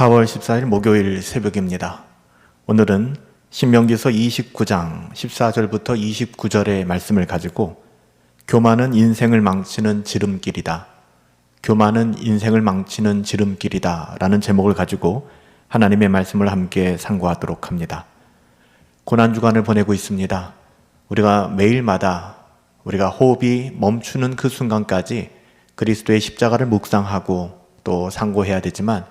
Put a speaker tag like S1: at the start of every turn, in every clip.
S1: 4월 14일 목요일 새벽입니다. 오늘은 신명기서 29장 14절부터 29절의 말씀을 가지고 교만은 인생을 망치는 지름길이다. 교만은 인생을 망치는 지름길이다 라는 제목을 가지고 하나님의 말씀을 함께 상고하도록 합니다. 고난주간을 보내고 있습니다. 우리가 매일마다 우리가 호흡이 멈추는 그 순간까지 그리스도의 십자가를 묵상하고 또 상고해야 되지만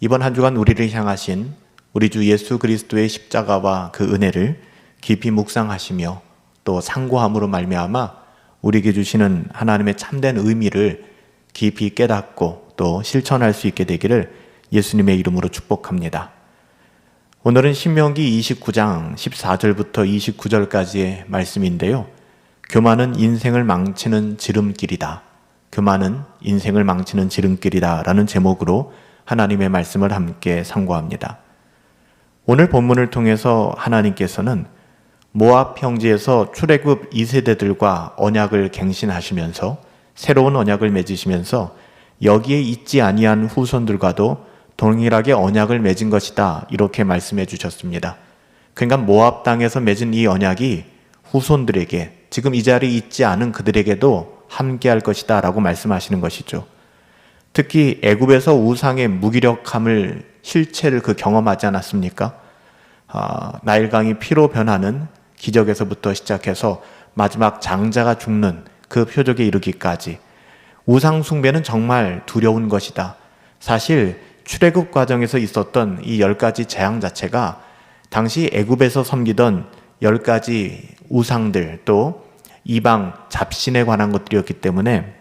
S1: 이번 한 주간 우리를 향하신 우리 주 예수 그리스도의 십자가와 그 은혜를 깊이 묵상하시며 또 상고함으로 말미암아 우리에게 주시는 하나님의 참된 의미를 깊이 깨닫고 또 실천할 수 있게 되기를 예수님의 이름으로 축복합니다. 오늘은 신명기 29장 14절부터 29절까지의 말씀인데요. 교만은 인생을 망치는 지름길이다. 교만은 인생을 망치는 지름길이다 라는 제목으로 하나님의 말씀을 함께 상고합니다. 오늘 본문을 통해서 하나님께서는 모압 평지에서 출애굽 2세대들과 언약을 갱신하시면서 새로운 언약을 맺으시면서 여기에 있지 아니한 후손들과도 동일하게 언약을 맺은 것이다 이렇게 말씀해 주셨습니다. 그러니까 모압 땅에서 맺은 이 언약이 후손들에게 지금 이 자리에 있지 않은 그들에게도 함께할 것이다 라고 말씀하시는 것이죠. 특히 애굽에서 우상의 무기력함을 실체를 경험하지 않았습니까? 나일강이 피로 변하는 기적에서부터 시작해서 마지막 장자가 죽는 그 표적에 이르기까지 우상 숭배는 정말 두려운 것이다. 사실 출애굽 과정에서 있었던 이 10가지 재앙 자체가 당시 애굽에서 섬기던 10가지 우상들 또 이방 잡신에 관한 것들이었기 때문에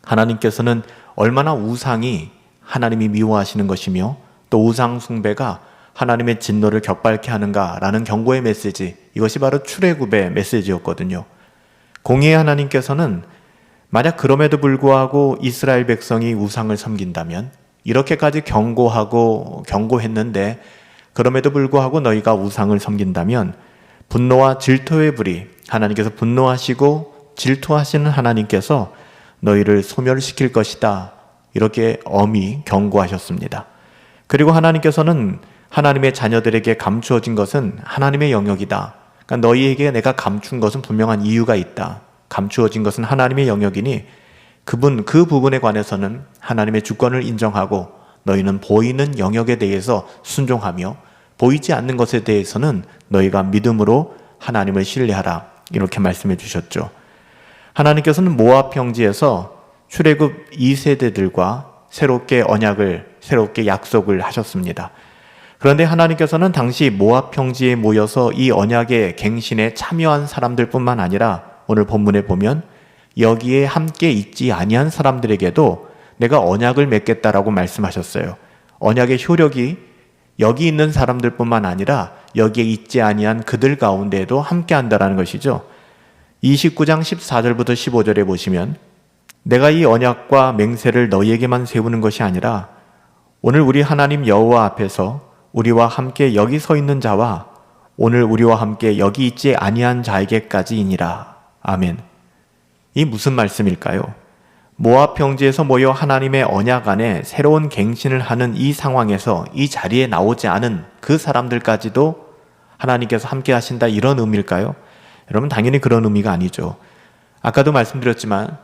S1: 하나님께서는 얼마나 우상이 하나님이 미워하시는 것이며 또 우상 숭배가 하나님의 진노를 격발케 하는가라는 경고의 메시지, 이것이 바로 출애굽의 메시지였거든요. 공의의 하나님께서는 만약 그럼에도 불구하고 이스라엘 백성이 우상을 섬긴다면 이렇게까지 경고했는데 그럼에도 불구하고 너희가 우상을 섬긴다면 분노와 질투의 불이 하나님께서 분노하시고 질투하시는 하나님께서 너희를 소멸시킬 것이다. 이렇게 엄히 경고하셨습니다. 그리고 하나님께서는 하나님의 자녀들에게 감추어진 것은 하나님의 영역이다. 그러니까 너희에게 내가 감춘 것은 분명한 이유가 있다. 감추어진 것은 하나님의 영역이니 그 부분에 관해서는 하나님의 주권을 인정하고 너희는 보이는 영역에 대해서 순종하며 보이지 않는 것에 대해서는 너희가 믿음으로 하나님을 신뢰하라. 이렇게 말씀해 주셨죠. 하나님께서는 모압 평지에서 출애굽 2세대들과 새롭게 약속을 하셨습니다. 그런데 하나님께서는 당시 모압 평지에 모여서 이 언약의 갱신에 참여한 사람들뿐만 아니라 오늘 본문에 보면 여기에 함께 있지 아니한 사람들에게도 내가 언약을 맺겠다라고 말씀하셨어요. 언약의 효력이 여기 있는 사람들뿐만 아니라 여기에 있지 아니한 그들 가운데에도 함께 한다라는 것이죠. 29장 14절부터 15절에 보시면 내가 이 언약과 맹세를 너희에게만 세우는 것이 아니라 오늘 우리 하나님 여호와 앞에서 우리와 함께 여기 서 있는 자와 오늘 우리와 함께 여기 있지 아니한 자에게까지이니라. 아멘. 이 무슨 말씀일까요? 모압 평지에서 모여 하나님의 언약 안에 새로운 갱신을 하는 이 상황에서 이 자리에 나오지 않은 그 사람들까지도 하나님께서 함께 하신다 이런 의미일까요? 여러분 당연히 그런 의미가 아니죠. 아까도 말씀드렸지만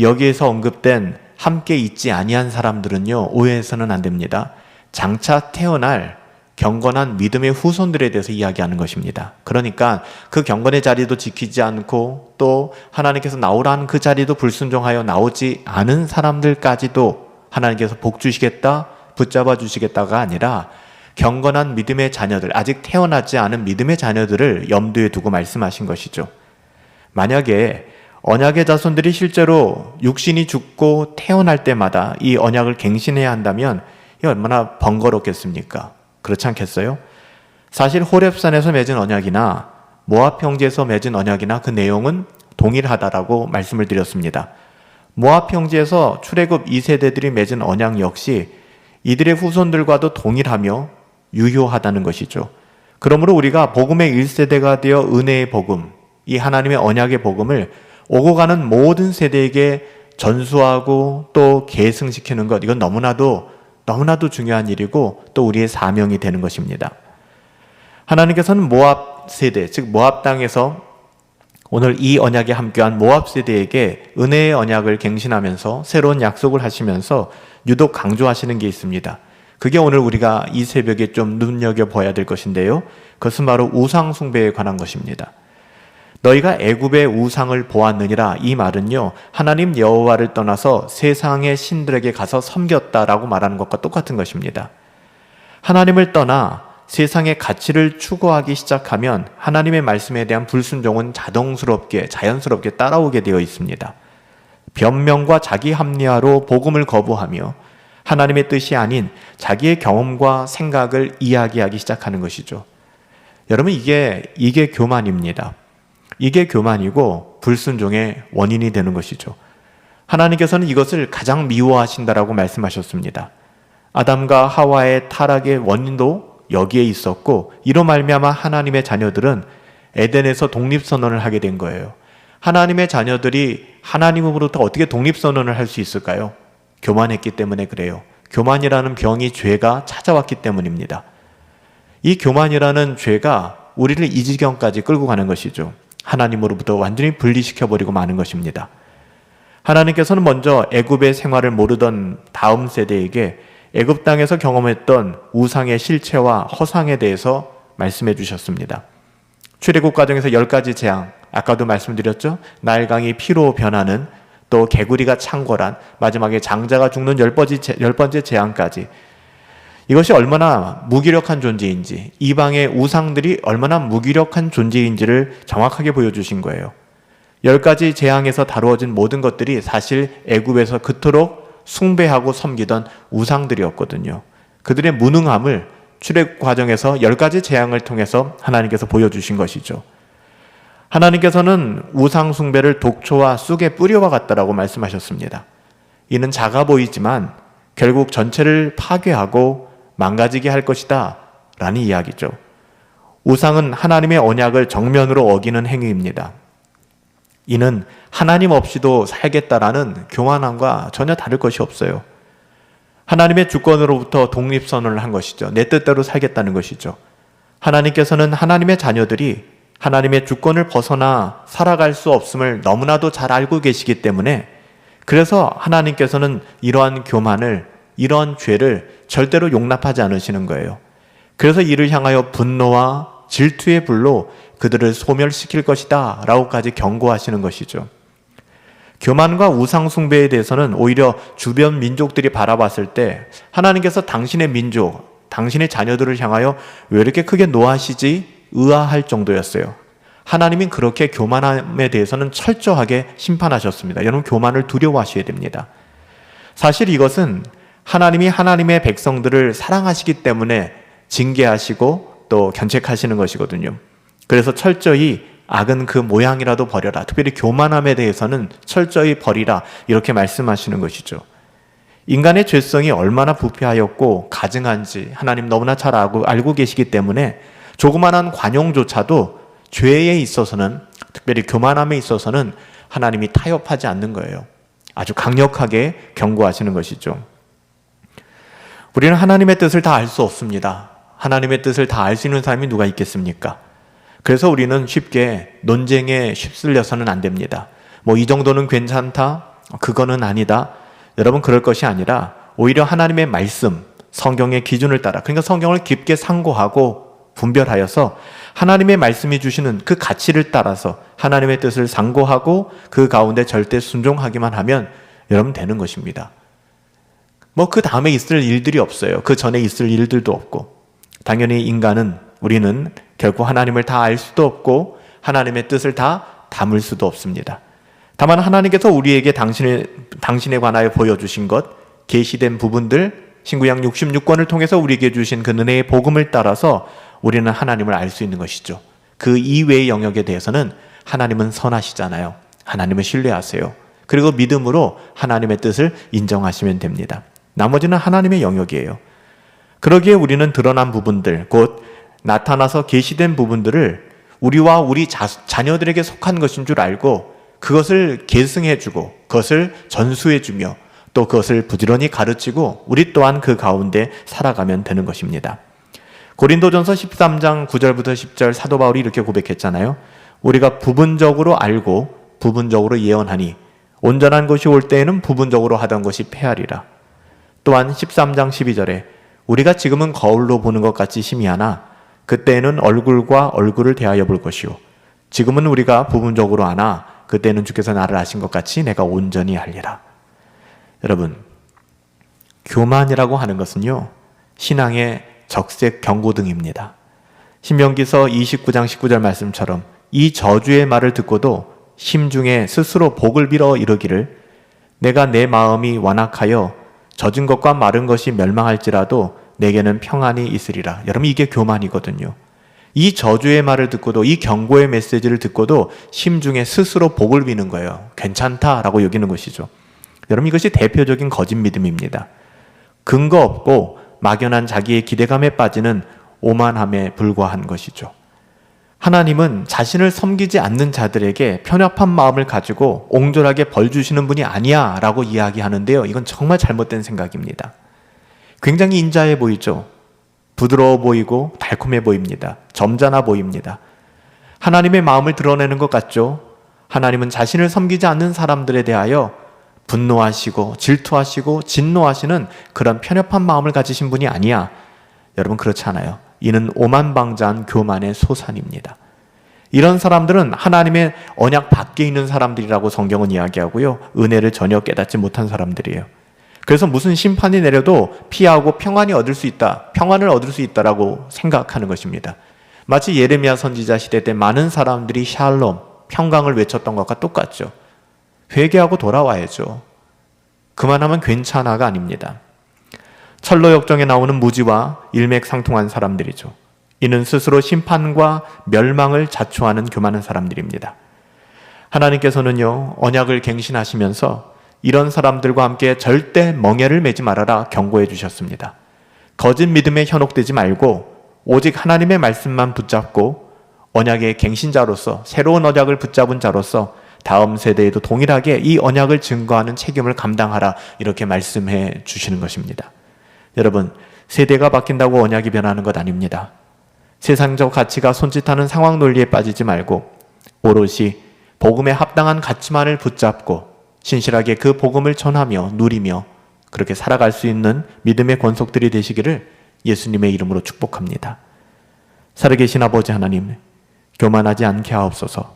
S1: 여기에서 언급된 함께 있지 아니한 사람들은요 오해해서는 안 됩니다. 장차 태어날 경건한 믿음의 후손들에 대해서 이야기하는 것입니다. 그러니까 그 경건의 자리도 지키지 않고 또 하나님께서 나오라는 그 자리도 불순종하여 나오지 않은 사람들까지도 하나님께서 복 주시겠다, 붙잡아 주시겠다가 아니라 경건한 믿음의 자녀들, 아직 태어나지 않은 믿음의 자녀들을 염두에 두고 말씀하신 것이죠. 만약에 언약의 자손들이 실제로 육신이 죽고 태어날 때마다 이 언약을 갱신해야 한다면 이 얼마나 번거롭겠습니까? 그렇지 않겠어요? 사실 호렙산에서 맺은 언약이나 모압 평지에서 맺은 언약이나 그 내용은 동일하다라고 말씀을 드렸습니다. 모압 평지에서 출애굽 2세대들이 맺은 언약 역시 이들의 후손들과도 동일하며 유효하다는 것이죠. 그러므로 우리가 복음의 1세대가 되어 은혜의 복음, 이 하나님의 언약의 복음을 오고 가는 모든 세대에게 전수하고 또 계승시키는 것, 이건 너무나도 너무나도 중요한 일이고 또 우리의 사명이 되는 것입니다. 하나님께서는 모압 세대, 즉 모압 땅에서 오늘 이 언약에 함께한 모압 세대에게 은혜의 언약을 갱신하면서 새로운 약속을 하시면서 유독 강조하시는 게 있습니다. 그게 오늘 우리가 이 새벽에 좀 눈여겨봐야 될 것인데요. 그것은 바로 우상 숭배에 관한 것입니다. 너희가 애굽의 우상을 보았느니라, 이 말은요, 하나님 여호와를 떠나서 세상의 신들에게 가서 섬겼다라고 말하는 것과 똑같은 것입니다. 하나님을 떠나 세상의 가치를 추구하기 시작하면 하나님의 말씀에 대한 불순종은 자연스럽게 따라오게 되어 있습니다. 변명과 자기 합리화로 복음을 거부하며 하나님의 뜻이 아닌 자기의 경험과 생각을 이야기하기 시작하는 것이죠. 여러분, 이게 교만입니다. 이게 교만이고 불순종의 원인이 되는 것이죠. 하나님께서는 이것을 가장 미워하신다라고 말씀하셨습니다. 아담과 하와의 타락의 원인도 여기에 있었고, 이로 말미암아 하나님의 자녀들은 에덴에서 독립선언을 하게 된 거예요. 하나님의 자녀들이 하나님으로부터 어떻게 독립선언을 할 수 있을까요? 교만했기 때문에 그래요. 교만이라는 병이, 죄가 찾아왔기 때문입니다. 이 교만이라는 죄가 우리를 이 지경까지 끌고 가는 것이죠. 하나님으로부터 완전히 분리시켜버리고 마는 것입니다. 하나님께서는 먼저 애굽의 생활을 모르던 다음 세대에게 애굽 땅에서 경험했던 우상의 실체와 허상에 대해서 말씀해 주셨습니다. 출애굽 과정에서 10가지 재앙, 아까도 말씀드렸죠? 나일강이 피로 변하는, 또 개구리가 창궐한, 마지막에 장자가 죽는 10번째 재앙까지, 이것이 얼마나 무기력한 존재인지, 이방의 우상들이 얼마나 무기력한 존재인지를 정확하게 보여주신 거예요. 10가지 재앙에서 다루어진 모든 것들이 사실 애굽에서 그토록 숭배하고 섬기던 우상들이었거든요. 그들의 무능함을 출애굽 과정에서 10가지 재앙을 통해서 하나님께서 보여주신 것이죠. 하나님께서는 우상 숭배를 독초와 쑥의 뿌리와 같다라고 말씀하셨습니다. 이는 작아 보이지만 결국 전체를 파괴하고 망가지게 할 것이다 라는 이야기죠. 우상은 하나님의 언약을 정면으로 어기는 행위입니다. 이는 하나님 없이도 살겠다라는 교만함과 전혀 다를 것이 없어요. 하나님의 주권으로부터 독립선언을 한 것이죠. 내 뜻대로 살겠다는 것이죠. 하나님께서는 하나님의 자녀들이 하나님의 주권을 벗어나 살아갈 수 없음을 너무나도 잘 알고 계시기 때문에, 그래서 하나님께서는 이러한 교만을, 이러한 죄를 절대로 용납하지 않으시는 거예요. 그래서 이를 향하여 분노와 질투의 불로 그들을 소멸시킬 것이다 라고까지 경고하시는 것이죠. 교만과 우상 숭배에 대해서는 오히려 주변 민족들이 바라봤을 때 하나님께서 당신의 민족, 당신의 자녀들을 향하여 왜 이렇게 크게 노하시지? 의아할 정도였어요. 하나님은 그렇게 교만함에 대해서는 철저하게 심판하셨습니다. 여러분, 교만을 두려워하셔야 됩니다. 사실 이것은 하나님이 하나님의 백성들을 사랑하시기 때문에 징계하시고 또 견책하시는 것이거든요. 그래서 철저히 악은 그 모양이라도 버려라. 특별히 교만함에 대해서는 철저히 버리라. 이렇게 말씀하시는 것이죠. 인간의 죄성이 얼마나 부패하였고 가증한지 하나님 너무나 잘 알고 계시기 때문에 조그만한 관용조차도 죄에 있어서는, 특별히 교만함에 있어서는 하나님이 타협하지 않는 거예요. 아주 강력하게 경고하시는 것이죠. 우리는 하나님의 뜻을 다 알 수 없습니다. 하나님의 뜻을 다 알 수 있는 사람이 누가 있겠습니까? 그래서 우리는 쉽게 논쟁에 휩쓸려서는 안 됩니다. 이 정도는 괜찮다, 그거는 아니다. 여러분, 그럴 것이 아니라 오히려 하나님의 말씀, 성경의 기준을 따라, 그러니까 성경을 깊게 상고하고 분별하여서 하나님의 말씀이 주시는 그 가치를 따라서 하나님의 뜻을 상고하고 그 가운데 절대 순종하기만 하면 여러분 되는 것입니다. 그 다음에 있을 일들이 없어요. 그 전에 있을 일들도 없고, 당연히 우리는 결코 하나님을 다 알 수도 없고 하나님의 뜻을 다 담을 수도 없습니다. 다만 하나님께서 우리에게 당신에 관하여 보여주신 것, 계시된 부분들, 신구약 66권을 통해서 우리에게 주신 그 은혜의 복음을 따라서 우리는 하나님을 알 수 있는 것이죠. 그 이외의 영역에 대해서는 하나님은 선하시잖아요. 하나님을 신뢰하세요. 그리고 믿음으로 하나님의 뜻을 인정하시면 됩니다. 나머지는 하나님의 영역이에요. 그러기에 우리는 드러난 부분들, 곧 나타나서 계시된 부분들을 우리와 우리 자녀들에게 속한 것인 줄 알고 그것을 계승해주고 그것을 전수해주며 또 그것을 부지런히 가르치고 우리 또한 그 가운데 살아가면 되는 것입니다. 고린도전서 13장 9절부터 10절 사도 바울이 이렇게 고백했잖아요. 우리가 부분적으로 알고 부분적으로 예언하니 온전한 것이 올 때에는 부분적으로 하던 것이 패하리라. 또한 13장 12절에 우리가 지금은 거울로 보는 것 같이 희미하나 그때에는 얼굴과 얼굴을 대하여 볼 것이요 지금은 우리가 부분적으로 아나 그때는 주께서 나를 아신 것 같이 내가 온전히 알리라. 여러분, 교만이라고 하는 것은요, 신앙의 적색 경고등입니다. 신명기서 29장 19절 말씀처럼 이 저주의 말을 듣고도 심중에 스스로 복을 빌어 이르기를 내가 내 마음이 완악하여 젖은 것과 마른 것이 멸망할지라도 내게는 평안이 있으리라. 여러분, 이게 교만이거든요. 이 저주의 말을 듣고도, 이 경고의 메시지를 듣고도 심중에 스스로 복을 비는 거예요. 괜찮다라고 여기는 것이죠. 여러분, 이것이 대표적인 거짓 믿음입니다. 근거 없고 막연한 자기의 기대감에 빠지는 오만함에 불과한 것이죠. 하나님은 자신을 섬기지 않는 자들에게 편협한 마음을 가지고 옹졸하게 벌 주시는 분이 아니야 라고 이야기하는데요, 이건 정말 잘못된 생각입니다. 굉장히 인자해 보이죠. 부드러워 보이고 달콤해 보입니다. 점잖아 보입니다. 하나님의 마음을 드러내는 것 같죠. 하나님은 자신을 섬기지 않는 사람들에 대하여 분노하시고 질투하시고 진노하시는 그런 편협한 마음을 가지신 분이 아니야. 여러분, 그렇지 않아요. 이는 오만방자한 교만의 소산입니다. 이런 사람들은 하나님의 언약 밖에 있는 사람들이라고 성경은 이야기하고요, 은혜를 전혀 깨닫지 못한 사람들이에요. 그래서 무슨 심판이 내려도 피하고 평안을 얻을 수 있다라고 생각하는 것입니다. 마치 예레미야 선지자 시대 때 많은 사람들이 샬롬, 평강을 외쳤던 것과 똑같죠. 회개하고 돌아와야죠. 그만하면 괜찮아가 아닙니다. 철로역정에 나오는 무지와 일맥상통한 사람들이죠. 이는 스스로 심판과 멸망을 자초하는 교만한 사람들입니다. 하나님께서는요, 언약을 갱신하시면서 이런 사람들과 함께 절대 멍에를 매지 말아라 경고해 주셨습니다. 거짓 믿음에 현혹되지 말고 오직 하나님의 말씀만 붙잡고 언약의 갱신자로서, 새로운 언약을 붙잡은 자로서 다음 세대에도 동일하게 이 언약을 증거하는 책임을 감당하라, 이렇게 말씀해 주시는 것입니다. 여러분, 세대가 바뀐다고 언약이 변하는 것 아닙니다. 세상적 가치가 손짓하는 상황 논리에 빠지지 말고 오롯이 복음에 합당한 가치만을 붙잡고 신실하게 그 복음을 전하며 누리며 그렇게 살아갈 수 있는 믿음의 권속들이 되시기를 예수님의 이름으로 축복합니다. 살아계신 아버지 하나님, 교만하지 않게 하옵소서.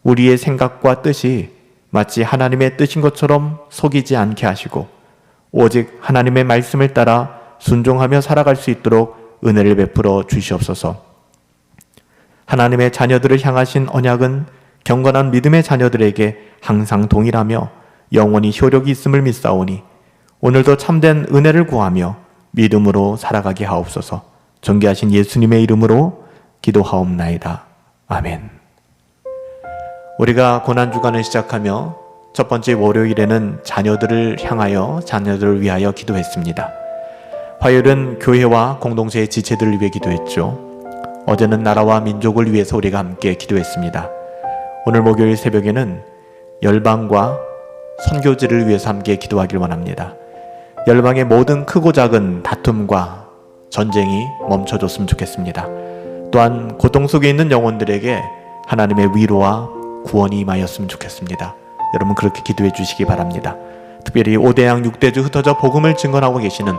S1: 우리의 생각과 뜻이 마치 하나님의 뜻인 것처럼 속이지 않게 하시고 오직 하나님의 말씀을 따라 순종하며 살아갈 수 있도록 은혜를 베풀어 주시옵소서. 하나님의 자녀들을 향하신 언약은 경건한 믿음의 자녀들에게 항상 동일하며 영원히 효력이 있음을 믿사오니 오늘도 참된 은혜를 구하며 믿음으로 살아가게 하옵소서. 존귀하신 예수님의 이름으로 기도하옵나이다. 아멘. 우리가 고난주간을 시작하며 첫 번째 월요일에는 자녀들을 향하여, 자녀들을 위하여 기도했습니다. 화요일은 교회와 공동체의 지체들을 위해 기도했죠. 어제는 나라와 민족을 위해서 우리가 함께 기도했습니다. 오늘 목요일 새벽에는 열방과 선교지를 위해서 함께 기도하길 원합니다. 열방의 모든 크고 작은 다툼과 전쟁이 멈춰줬으면 좋겠습니다. 또한 고통 속에 있는 영혼들에게 하나님의 위로와 구원이 임하였으면 좋겠습니다. 여러분, 그렇게 기도해 주시기 바랍니다. 특별히 5대양 6대주 흩어져 복음을 증언하고 계시는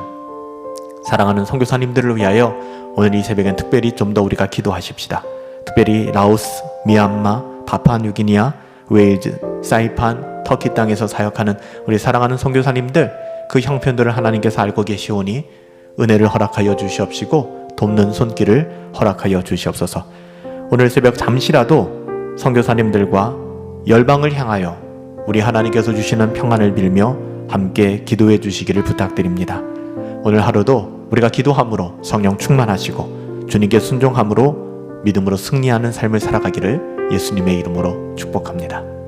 S1: 사랑하는 선교사님들을 위하여 오늘 이 새벽엔 특별히 좀 더 우리가 기도하십시다. 특별히 라오스, 미얀마, 파푸아뉴기니아, 웨일즈, 사이판, 터키 땅에서 사역하는 우리 사랑하는 선교사님들, 그 형편들을 하나님께서 알고 계시오니 은혜를 허락하여 주시옵시고 돕는 손길을 허락하여 주시옵소서. 오늘 새벽 잠시라도 선교사님들과 열방을 향하여 우리 하나님께서 주시는 평안을 빌며 함께 기도해 주시기를 부탁드립니다. 오늘 하루도 우리가 기도함으로 성령 충만하시고 주님께 순종함으로 믿음으로 승리하는 삶을 살아가기를 예수님의 이름으로 축복합니다.